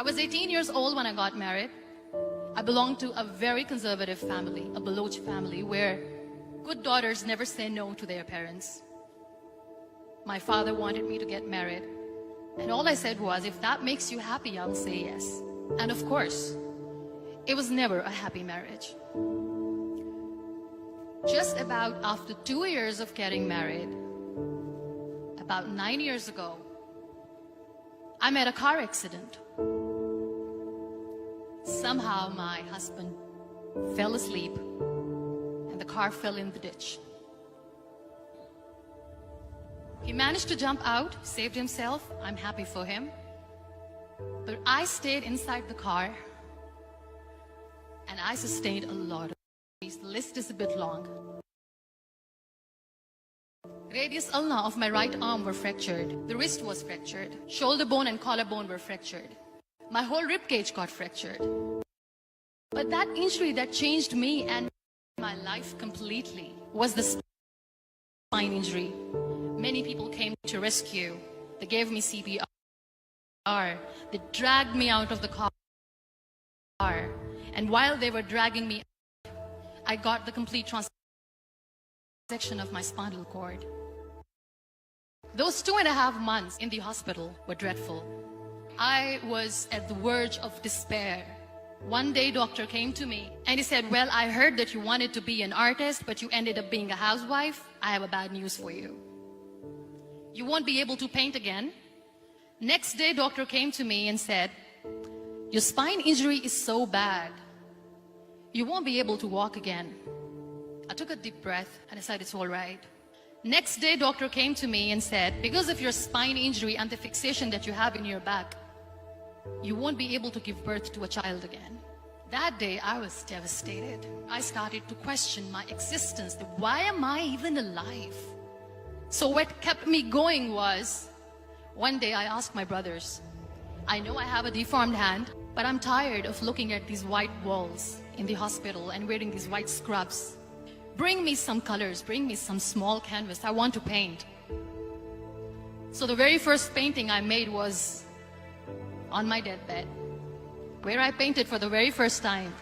was 18 years old when I got married. I belonged to a very conservative family, a Baloch family, where good daughters never say no to their parents. My father wanted me to get married, and all I said was, if that makes you happy, I'll say yes. And of course, it was never a happy marriage. Just about after 2 years of getting married, about 9 years ago, I met a car accident. Somehow my husband fell asleep and the car fell in the ditch. He managed to jump out, saved himself. I'm happy for him. But I stayed inside the car and I sustained a lot of injuries. The list is a bit long. Radius ulna of my right arm were fractured. The wrist was fractured. Shoulder bone and collarbone were fractured. My whole rib cage got fractured. But that injury that changed me and my life completely was the spine injury. Many people came to rescue. They gave me CPR. They dragged me out of the car. And while they were dragging me out, I got the complete transection of my spinal cord. Those 2.5 months in the hospital were dreadful. I was at the verge of despair. One day, doctor came to me and he said, well, I heard that you wanted to be an artist, but you ended up being a housewife. I have a bad news for you. You won't be able to paint again. Next day, doctor came to me and said, your spine injury is so bad, you won't be able to walk again. I took a deep breath and I said, it's all right. Next day, doctor came to me and said, because of your spine injury and the fixation that you have in your back, you won't be able to give birth to a child again. That day, I was devastated. I started to question my existence. Why am I even alive? So what kept me going was, one day I asked my brothers, I know I have a deformed hand, but I'm tired of looking at these white walls in the hospital and wearing these white scrubs. Bring me some colors, bring me some small canvas. I want to paint. So the very first painting I made was on my deathbed, where I painted for the very first time.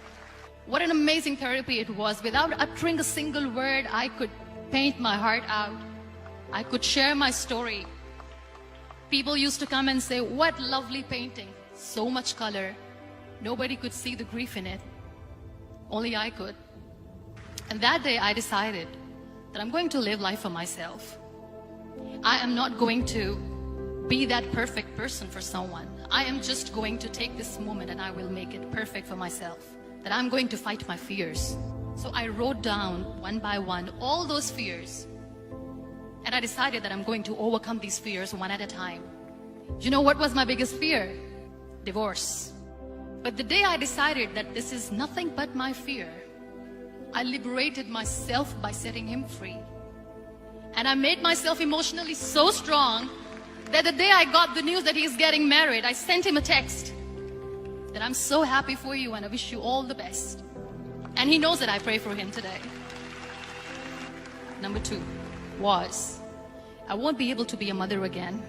What an amazing therapy it was. Without uttering a single word, I could paint my heart out. I could share my story. People used to come and say, what lovely painting. So much color. Nobody could see the grief in it. Only I could. And that day I decided that I'm going to live life for myself. I am not going to be that perfect person for someone. I am just going to take this moment and I will make it perfect for myself. That I'm going to fight my fears. So I wrote down one by one all those fears. And I decided that I'm going to overcome these fears one at a time. You know what was my biggest fear? Divorce. But the day I decided that this is nothing but my fear, I liberated myself by setting him free. And I made myself emotionally so strong that the day I got the news that he's getting married, I sent him a text that I'm so happy for you and I wish you all the best. And he knows that I pray for him today. Number 2 was, I won't be able to be a mother again.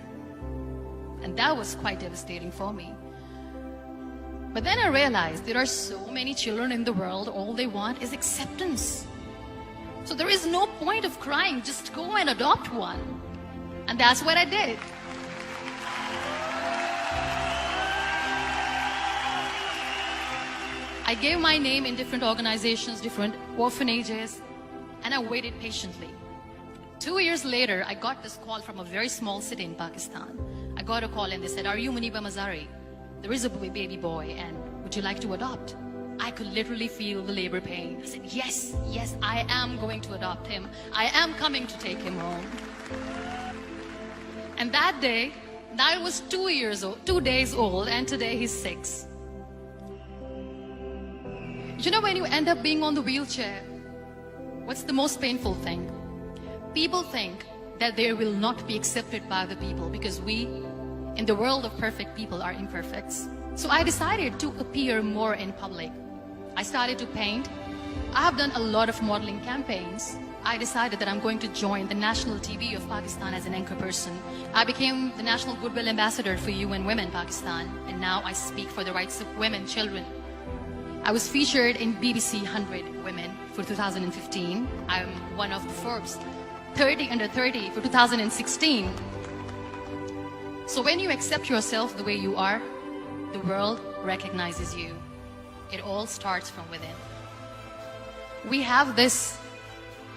And that was quite devastating for me. But then I realized there are so many children in the world, all they want is acceptance. So there is no point of crying, just go and adopt one. And that's what I did. I gave my name in different organizations, different orphanages, and I waited patiently. 2 years later, I got this call from a very small city in Pakistan. I got a call and they said, are you Muniba Mazari? There is a baby boy and would you like to adopt? I could literally feel the labor pain. I said, yes, yes, I am going to adopt him. I am coming to take him home. And that day, I was 2 days old, and today he's 6. You know, when you end up being on the wheelchair, what's the most painful thing? People think that they will not be accepted by the people because we, in the world of perfect people, are imperfects. So I decided to appear more in public. I started to paint. I have done a lot of modeling campaigns. I decided that I'm going to join the national TV of Pakistan as an anchor person. I became the National Goodwill Ambassador for UN Women Pakistan, and now I speak for the rights of women, children. I was featured in BBC 100 Women for 2015. I'm one of the Forbes 30 under 30 for 2016. So when you accept yourself the way you are, the world recognizes you. It all starts from within. We have this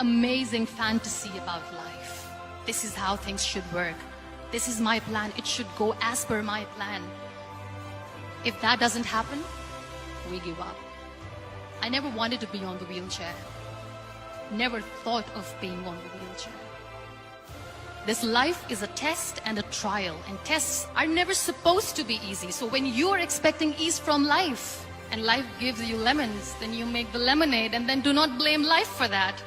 amazing fantasy about life. This is how things should work. This is my plan. It should go as per my plan. If that doesn't happen, we give up. I never wanted to be on the wheelchair. Never thought of being on the wheelchair. This life is a test and a trial, and tests are never supposed to be easy. So when you are expecting ease from life, and life gives you lemons, then you make the lemonade, and then do not blame life for that.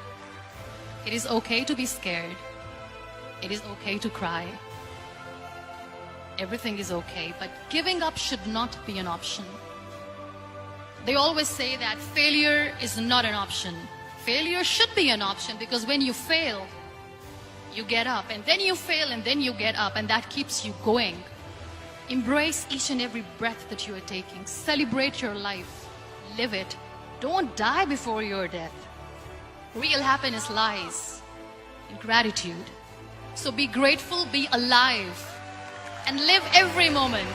It is okay to be scared. It is okay to cry. Everything is okay, but giving up should not be an option. They always say that failure is not an option. Failure should be an option, because when you fail, you get up, and then you fail, and then you get up, and that keeps you going. Embrace each and every breath that you are taking. Celebrate your life. Live it. Don't die before your death. Real happiness lies in gratitude. So be grateful, be alive, and live every moment.